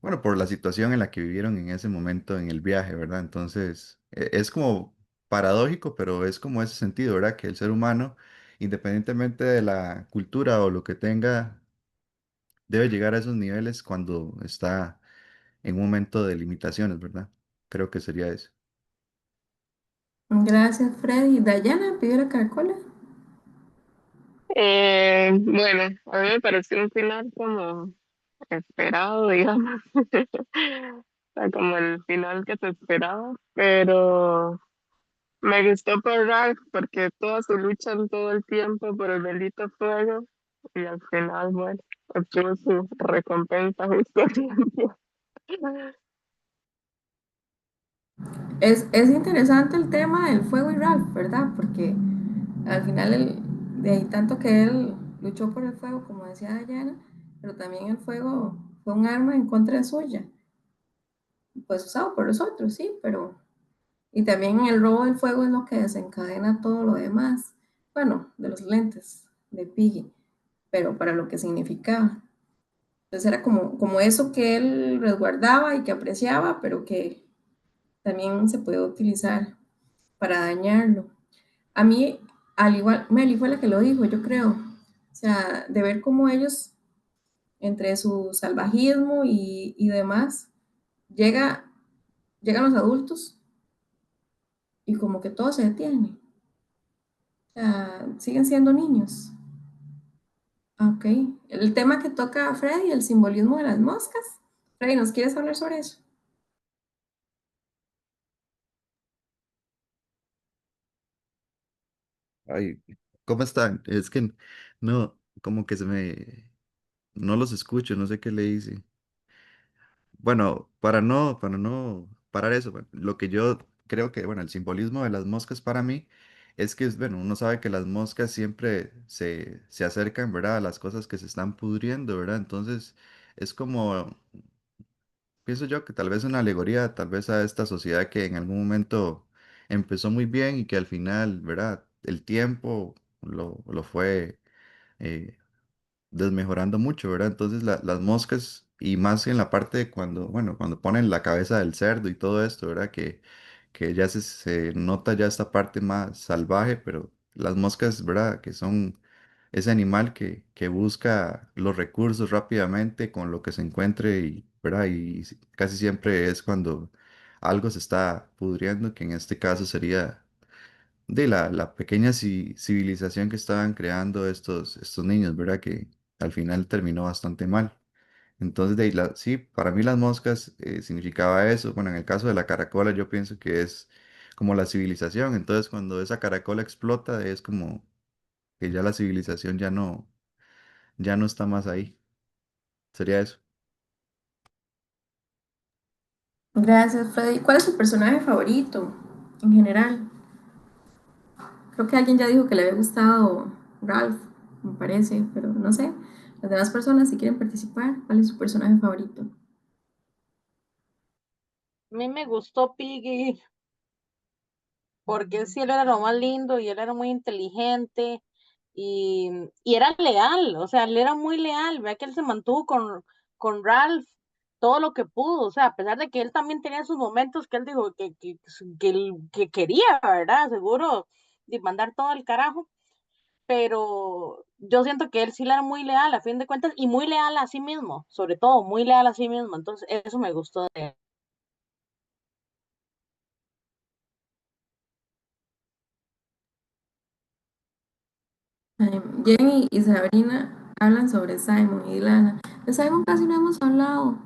bueno, por la situación en la que vivieron en ese momento en el viaje, ¿verdad? Entonces, es como paradójico, pero es como ese sentido, ¿verdad? Que el ser humano, independientemente de la cultura o lo que tenga, debe llegar a esos niveles cuando está en un momento de limitaciones, ¿verdad? Creo que sería eso. Gracias, Freddy. Dayana pidió la caracola. Bueno, a mí me pareció un final como esperado, digamos. O sea, como el final que se esperaba, pero me gustó por Ralph porque toda su lucha en todo el tiempo por el bendito fuego y al final, bueno, obtuvo su recompensa justo a tiempo. Es interesante el tema del fuego y Ralph, ¿verdad? Porque al final, de ahí tanto que él luchó por el fuego, como decía Dayana, pero también el fuego fue un arma en contra suya, pues usado por los otros, sí, pero... Y también el robo del fuego es lo que desencadena todo lo demás. Bueno, de los lentes de Piggy, pero para lo que significaba. Entonces era como eso que él resguardaba y que apreciaba, pero que también se puede utilizar para dañarlo. A mí, al igual, Meli fue la que lo dijo, yo creo. O sea, de ver cómo ellos, entre su salvajismo y demás, llega, llegan los adultos y como que todo se detiene. O sea, siguen siendo niños. Ok. El tema que toca Freddy, el simbolismo de las moscas. Freddy, ¿nos quieres hablar sobre eso? Ay, ¿cómo están? Es que no, como que no los escucho, no sé qué le hice. Bueno, para no parar eso, bueno, lo que yo creo que, bueno, el simbolismo de las moscas para mí es que, bueno, uno sabe que las moscas siempre se acercan, ¿verdad? A las cosas que se están pudriendo, ¿verdad? Entonces, es como, pienso yo que tal vez una alegoría, tal vez a esta sociedad que en algún momento empezó muy bien y que al final, ¿verdad? El tiempo lo fue desmejorando mucho, ¿verdad? Entonces las moscas, y más en la parte de cuando, bueno, cuando ponen la cabeza del cerdo y todo esto, ¿verdad? Que ya se nota ya esta parte más salvaje, pero las moscas, ¿verdad? Que son ese animal que busca los recursos rápidamente con lo que se encuentre y, ¿verdad? Y casi siempre es cuando algo se está pudriendo, que en este caso sería de la pequeña civilización que estaban creando estos niños, ¿verdad? Que al final terminó bastante mal. Entonces, de ahí sí, para mí las moscas significaba eso. Bueno, en el caso de la caracola, yo pienso que es como la civilización. Entonces, cuando esa caracola explota, es como que ya la civilización ya no está más ahí. Sería eso. Gracias, Freddy. ¿Cuál es tu personaje favorito en general? Creo que alguien ya dijo que le había gustado Ralph, me parece, pero no sé. Las demás personas, si quieren participar, ¿cuál es su personaje favorito? A mí me gustó Piggy porque sí, él era lo más lindo y él era muy inteligente y era leal, o sea, él era muy leal, vea que él se mantuvo con Ralph todo lo que pudo, o sea, a pesar de que él también tenía sus momentos que él dijo que quería, ¿verdad? Seguro de mandar todo al carajo, pero yo siento que él sí le era muy leal a fin de cuentas y muy leal a sí mismo, sobre todo muy leal a sí mismo, entonces eso me gustó de él. Jenny y Sabrina hablan sobre Simon y Lana. De Simon casi no hemos hablado.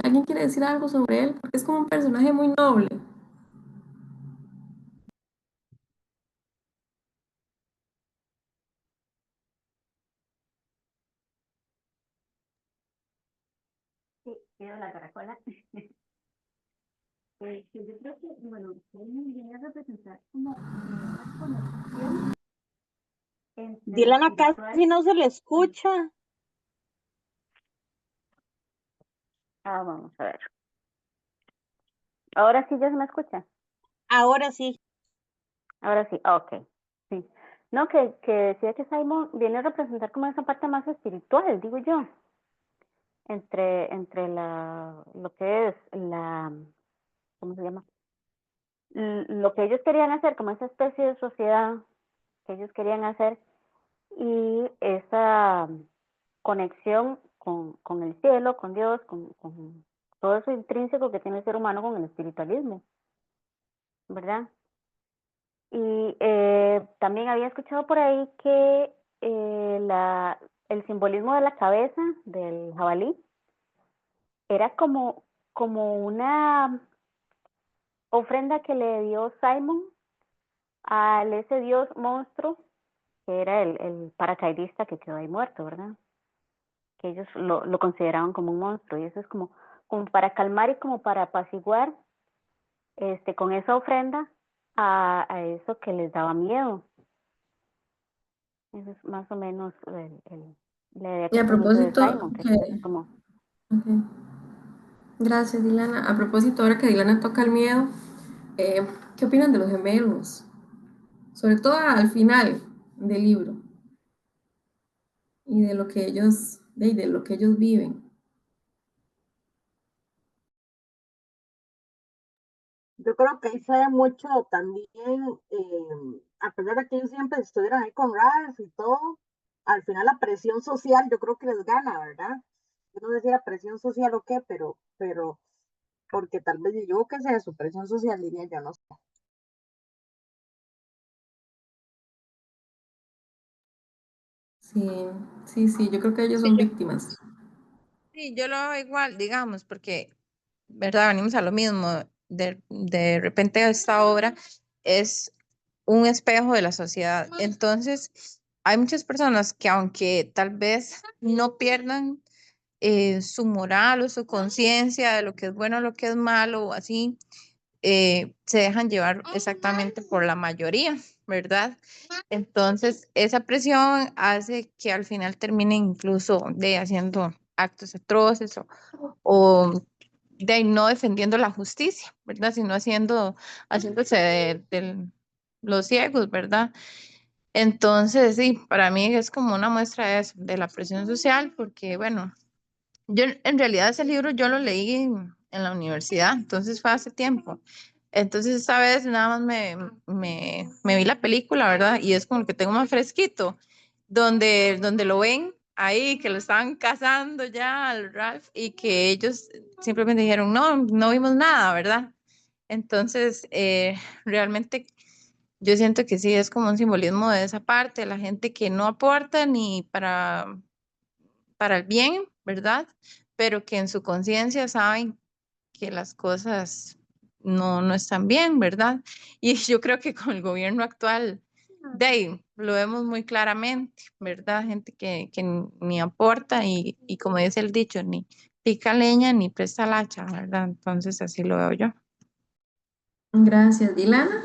¿Alguien quiere decir algo sobre él? Porque es como un personaje muy noble. Sí, quiero la caracola. Que yo creo que, bueno, él viene a representar como esa conexión entre lo Dilana, casi espiritual. no se le escucha. Vamos a ver. Ahora sí ya se me escucha. Ahora sí. Ahora sí, ok. Sí. No, que decía que Simon viene a representar como esa parte más espiritual, digo yo. Entre lo que es ¿cómo se llama? Lo que ellos querían hacer, como esa especie de sociedad que ellos querían hacer, y esa conexión con el cielo, con Dios, con todo eso intrínseco que tiene el ser humano con el espiritualismo, ¿verdad? Y también había escuchado por ahí que el simbolismo de la cabeza del jabalí era como una ofrenda que le dio Simon a ese dios monstruo que era el paracaidista que quedó ahí muerto, ¿verdad? Que ellos lo consideraban como un monstruo, y eso es como para calmar y como para apaciguar con esa ofrenda a eso que les daba miedo. Eso es más o menos la idea Y que a transmite de propósito, Simon, que es como... ok. Gracias, Dilana. A propósito, ahora que Dilana toca el miedo, ¿qué opinan de los gemelos? Sobre todo al final del libro y de lo que ellos, de lo que ellos viven. Yo creo que ahí se ve mucho también, a pesar de que ellos siempre estuvieron ahí con Ralph y todo, al final la presión social yo creo que les gana, ¿verdad? Yo no sé si era presión social o qué, pero porque tal vez yo que sé, su presión social diría yo, no sé. Sí, sí, sí, yo creo que ellos Sí, son víctimas. sí, yo lo veo igual, digamos, porque, ¿verdad? Venimos a lo mismo. De repente esta obra es un espejo de la sociedad. Entonces, hay muchas personas que aunque tal vez no pierdan su moral o su conciencia de lo que es bueno o lo que es malo o así, se dejan llevar exactamente por la mayoría, ¿verdad? Entonces, esa presión hace que al final terminen incluso haciendo actos atroces o de no defendiendo la justicia, ¿verdad? Sino haciéndose de los ciegos, ¿verdad? Entonces, sí, para mí es como una muestra de eso, de la presión social, porque, bueno, yo en realidad ese libro yo lo leí en la universidad, entonces fue hace tiempo. Entonces esta vez nada más me vi la película, ¿verdad? Y es como el que tengo más fresquito, donde lo ven ahí, que lo estaban cazando ya al Ralph y que ellos simplemente dijeron, no, no vimos nada, ¿verdad? Entonces, realmente yo siento que sí, es como un simbolismo de esa parte, la gente que no aporta ni para el bien, ¿verdad? Pero que en su conciencia saben que las cosas no están bien, ¿verdad? Y yo creo que con el gobierno actual, de ahí, lo vemos muy claramente, ¿verdad? Gente que ni aporta y como dice el dicho, ni pica leña ni presta la hacha, ¿verdad? Entonces así lo veo yo. Gracias, Dilana.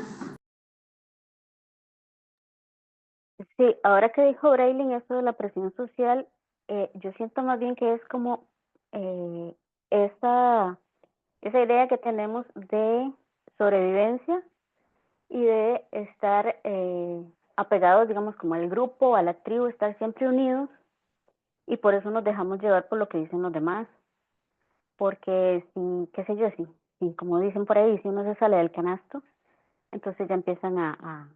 Sí, ahora que dijo Braylon esto de la presión social, yo siento más bien que es como eh, esa idea que tenemos de sobrevivencia y de estar apegados, digamos, como al grupo, a la tribu, estar siempre unidos, y por eso nos dejamos llevar por lo que dicen los demás. Porque si, qué sé yo, si como dicen por ahí, si uno se sale del canasto, entonces ya empiezan a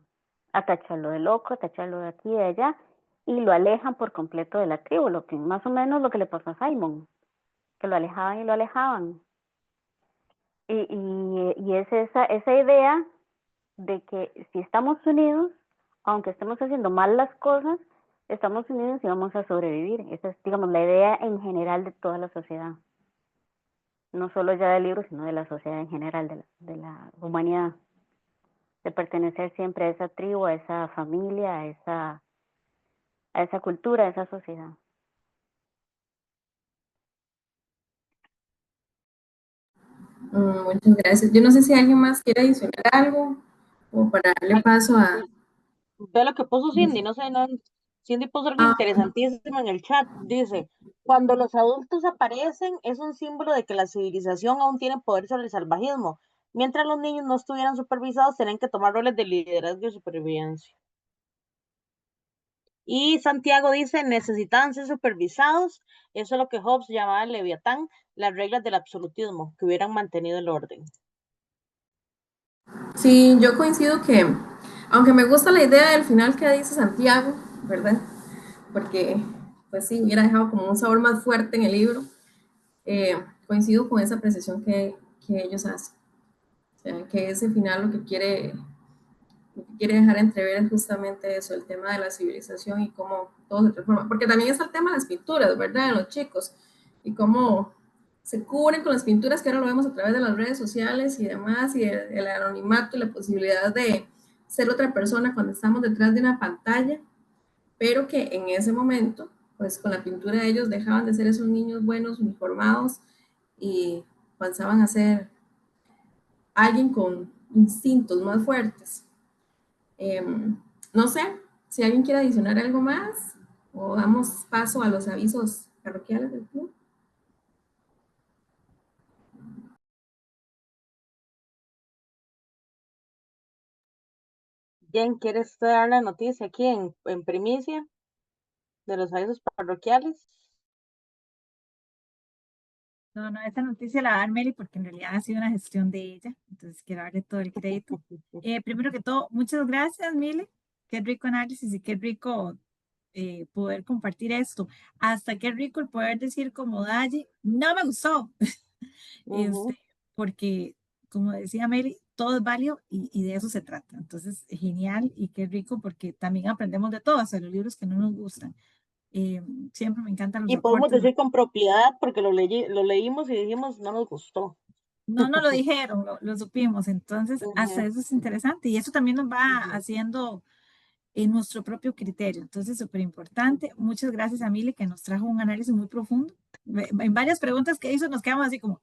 tacharlo de loco, a tacharlo de aquí y de allá, y lo alejan por completo de la tribu, lo que más o menos lo que le pasó a Simon, que lo alejaban y lo alejaban. Y es esa idea de que si estamos unidos, aunque estemos haciendo mal las cosas, estamos unidos y vamos a sobrevivir. Esa es, digamos, la idea en general de toda la sociedad. No solo ya del libro, sino de la sociedad en general, de la humanidad. De pertenecer siempre a esa tribu, a esa familia, a esa cultura, a esa sociedad. Muchas gracias. Yo no sé si alguien más quiere adicionar algo o para darle paso a Ve lo que puso Cindy, no sé, no, Cindy puso algo Ah, interesantísimo en el chat. Dice, cuando los adultos aparecen, es un símbolo de que la civilización aún tiene poder sobre el salvajismo. Mientras los niños no estuvieran supervisados, tienen que tomar roles de liderazgo y supervivencia. Y Santiago dice, necesitaban ser supervisados. Eso es lo que Hobbes llamaba el Leviatán, las reglas del absolutismo, que hubieran mantenido el orden. sí, yo coincido que, aunque me gusta la idea del final que dice Santiago, ¿verdad? Porque, pues sí, hubiera dejado como un sabor más fuerte en el libro. Coincido con esa apreciación que ellos hacen. O sea, que ese final lo que quiere dejar entrever es justamente eso, el tema de la civilización y cómo todo se transforma. Porque también está el tema de las pinturas, ¿verdad? En los chicos. Y cómo se cubren con las pinturas, que ahora lo vemos a través de las redes sociales y demás, y el anonimato y la posibilidad de ser otra persona cuando estamos detrás de una pantalla, pero que en ese momento, pues con la pintura ellos dejaban de ser esos niños buenos, uniformados, y pasaban a ser alguien con instintos más fuertes. No sé si alguien quiere adicionar algo más o damos paso a los avisos parroquiales del club. Jen, ¿quieres dar la noticia aquí en primicia de los avisos parroquiales? No, no, esa noticia la va a dar Meli porque en realidad ha sido una gestión de ella, entonces quiero darle todo el crédito. Primero que todo, muchas gracias, Meli. Qué rico análisis y qué rico poder compartir esto. Hasta qué rico el poder decir como Dalle, no me gustó, Ujú. porque como decía Meli, todo es válido y de eso se trata. Entonces, genial y qué rico porque también aprendemos de todo, hasta los libros que no nos gustan. Siempre me encantan los Y podemos aportes. decir con propiedad, porque lo leímos y dijimos, no nos gustó. No nos lo dijeron, lo supimos. Entonces, hasta Ujú, eso es interesante y eso también nos va haciendo en nuestro propio criterio. Entonces, súper importante. Muchas gracias a Mili que nos trajo un análisis muy profundo. En varias preguntas que hizo nos quedamos así como,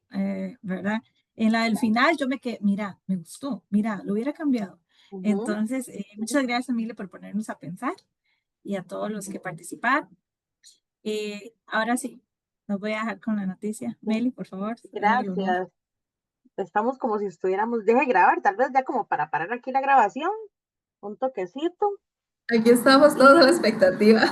¿verdad? En la del final yo me quedé, mira, me gustó, mira, lo hubiera cambiado. ujú. Entonces, muchas gracias, Mili, por ponernos a pensar y a todos los que participaron. Ahora sí, nos voy a dejar con la noticia. Meli, por favor, haga el honor. Gracias. Estamos como si estuviéramos, deje grabar, tal vez ya como para parar aquí la grabación, un toquecito. Aquí estamos todos a la expectativa.